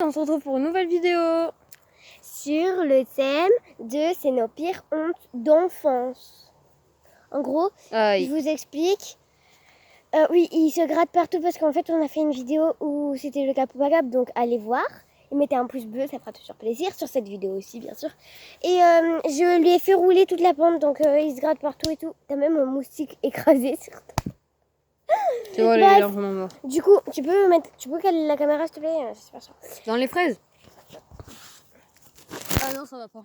On se retrouve pour une nouvelle vidéo sur le thème de c'est nos pires hontes d'enfance. En gros, je vous explique. Oui, il se gratte partout parce qu'en fait on a fait une vidéo où c'était le Capobagab, donc allez voir. Et mettez un pouce bleu, ça fera toujours plaisir, sur cette vidéo aussi bien sûr. Et je lui ai fait rouler toute la pente, donc il se gratte partout et tout. T'as même un moustique écrasé sur toi. Tu vois, les largement morts. Du coup, tu peux caler la caméra s'il te plaît, c'est super ça. Dans les fraises. Ah non, ça va pas.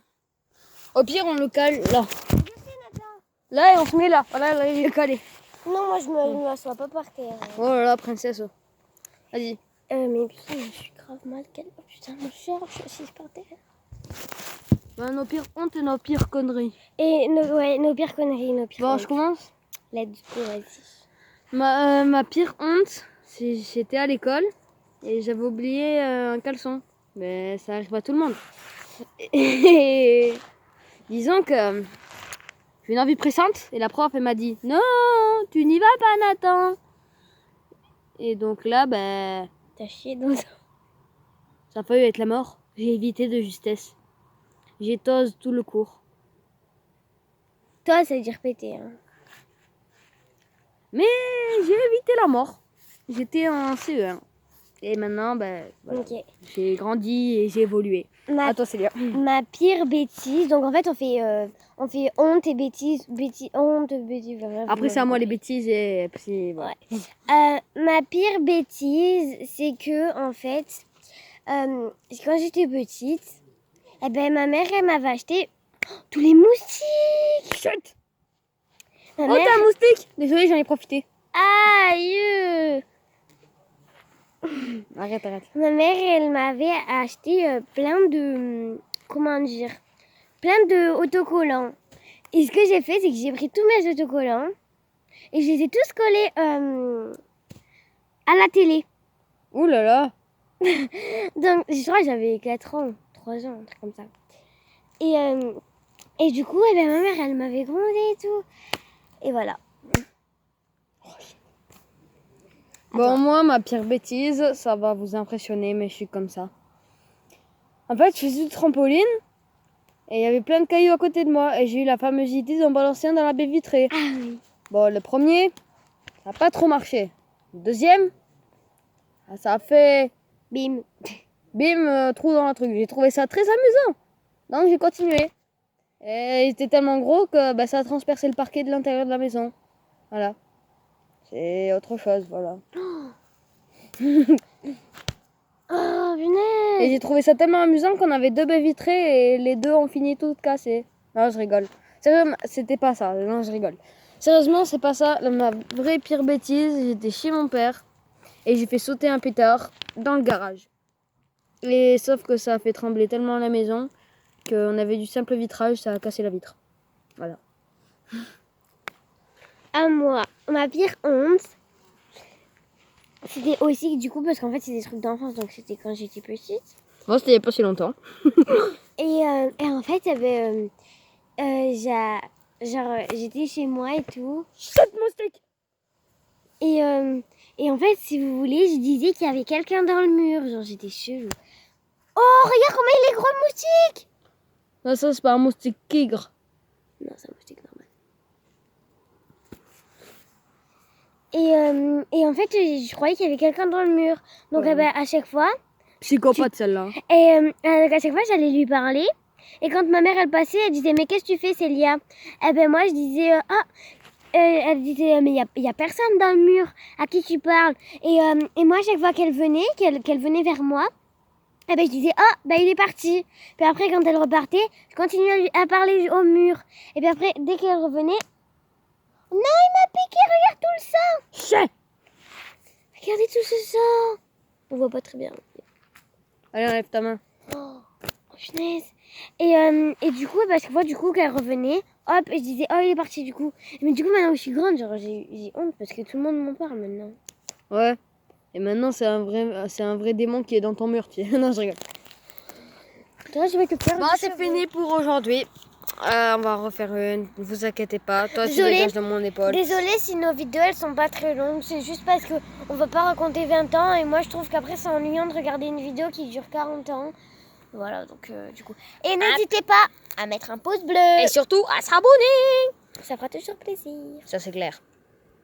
Au pire, on le cale là. Là, et on se met là. Voilà, là, il est calé. Non, moi je me m'assois pas par terre. Oh là là, princesse. Vas-y. Mais putain, je suis grave mal calée. Oh putain, mon cher, je suis assise par terre. Bah, nos pires hontes et nos pires conneries. Et nos pires conneries, nos pires Bon, hontes. je commence. Let's go, vas-y. Ma pire honte, c'est j'étais à l'école et j'avais oublié un caleçon. Mais ça arrive pas à tout le monde. Et disons que j'ai une envie pressante et la prof elle m'a dit non, tu n'y vas pas Nathan. Et donc là, ben, T'as chié dans ça. ça a failli être la mort. J'ai évité de justesse. J'ai tose tout le cours. Toi, ça veut dire péter. Hein. Mais j'ai évité la mort. J'étais en CE1. Et maintenant, ben, voilà. Okay. J'ai grandi et j'ai évolué. À toi, Célia. Ma pire bêtise. Donc en fait, on fait honte et bêtise. Honte, bêtise. Après, c'est à moi les bêtises et puis voilà. Ouais. Ma pire bêtise, c'est que en fait, quand j'étais petite, eh ben, ma mère, elle m'avait acheté tous les moustiques. Chut. Ma Oh, mère... t'as un moustique. Désolée, j'en ai profité. Aïe. Arrête. Ma mère, elle m'avait acheté plein de... Comment dire? Plein de autocollants. Et ce que j'ai fait, c'est que j'ai pris tous mes autocollants et je les ai tous collés à la télé. Ouh là là. Donc, je crois que j'avais 4 ans, 3 ans, un truc comme ça. Et du coup, eh ben, ma mère, elle m'avait grondé et tout. Et voilà. Bon, moi, ma pire bêtise, ça va vous impressionner, mais je suis comme ça. En fait, je faisais du trampoline et il y avait plein de cailloux à côté de moi et j'ai eu la fameuse idée d'en balancer un dans la baie vitrée. Ah oui. Bon, le premier, ça n'a pas trop marché. Le deuxième, ça a fait Bim. bim, trou dans le truc. J'ai trouvé ça très amusant. Donc, j'ai continué. Et il était tellement gros que bah, ça a transpercé le parquet de l'intérieur de la maison. Voilà. C'est autre chose, voilà. Oh, punaise. Et j'ai trouvé ça tellement amusant qu'on avait 2 baies vitrées et les 2 ont fini toutes cassées. Non, je rigole. Sérieusement, c'était pas ça. Non, je rigole. Sérieusement, c'est pas ça. Ma vraie pire bêtise, j'étais chez mon père et j'ai fait sauter un pétard dans le garage. Et sauf que ça a fait trembler tellement la maison qu'on avait du simple vitrage, ça a cassé la vitre. Voilà. À moi, ma pire honte, c'était aussi du coup parce qu'en fait c'est des trucs d'enfance, donc c'était quand j'étais petite. Bon, c'était il y a pas si longtemps. Et en fait, il y avait j'étais chez moi et tout. Chut, moustique. Et en fait, si vous voulez, je disais qu'il y avait quelqu'un dans le mur. Genre, j'étais chelou. Oh, regarde comment il est gros le moustique! Non, ça, c'est pas un moustique tigre. Non, c'est un moustique normal. Et en fait, je croyais qu'il y avait quelqu'un dans le mur. Donc, Ouais. à chaque fois... Psychopathe, celle-là. Et à chaque fois, j'allais lui parler. Et quand ma mère, elle passait, elle disait « Mais qu'est-ce que tu fais, Célia ?» Et ben moi, je disais « Ah !» Elle disait « Mais il y a personne dans le mur. À qui tu parles ?» Et moi, à chaque fois qu'elle venait vers moi, et ben je disais « Ah, ben il est parti !» Puis après, quand elle repartait, je continuais à parler au mur. Et puis après, dès qu'elle revenait... Non, il m'a piqué, regarde tout le sang! Chut. Regardez tout ce sang! On voit pas très bien. Allez, enlève ta main. Oh, punaise. Et du coup, parce que moi, du coup, qu'elle revenait, hop, et je disais, oh, il est parti, du coup. Mais du coup, maintenant que je suis grande, genre, j'ai honte parce que tout le monde m'en parle maintenant. Ouais. Et maintenant, c'est un vrai démon qui est dans ton mur. Non, je rigole. Toi, je vais te faire. Bon, c'est fini pour aujourd'hui. On va en refaire une, ne vous inquiétez pas. Toi, tu Désolée. dégages de mon épaule. Désolée si nos vidéos elles sont pas très longues, c'est juste parce que on va pas raconter 20 ans et moi je trouve qu'après c'est ennuyant de regarder une vidéo qui dure 40 ans. Voilà donc du coup. Et n'hésitez pas à mettre un pouce bleu. Et surtout, à s'abonner. Ça fera toujours plaisir. Ça, c'est clair.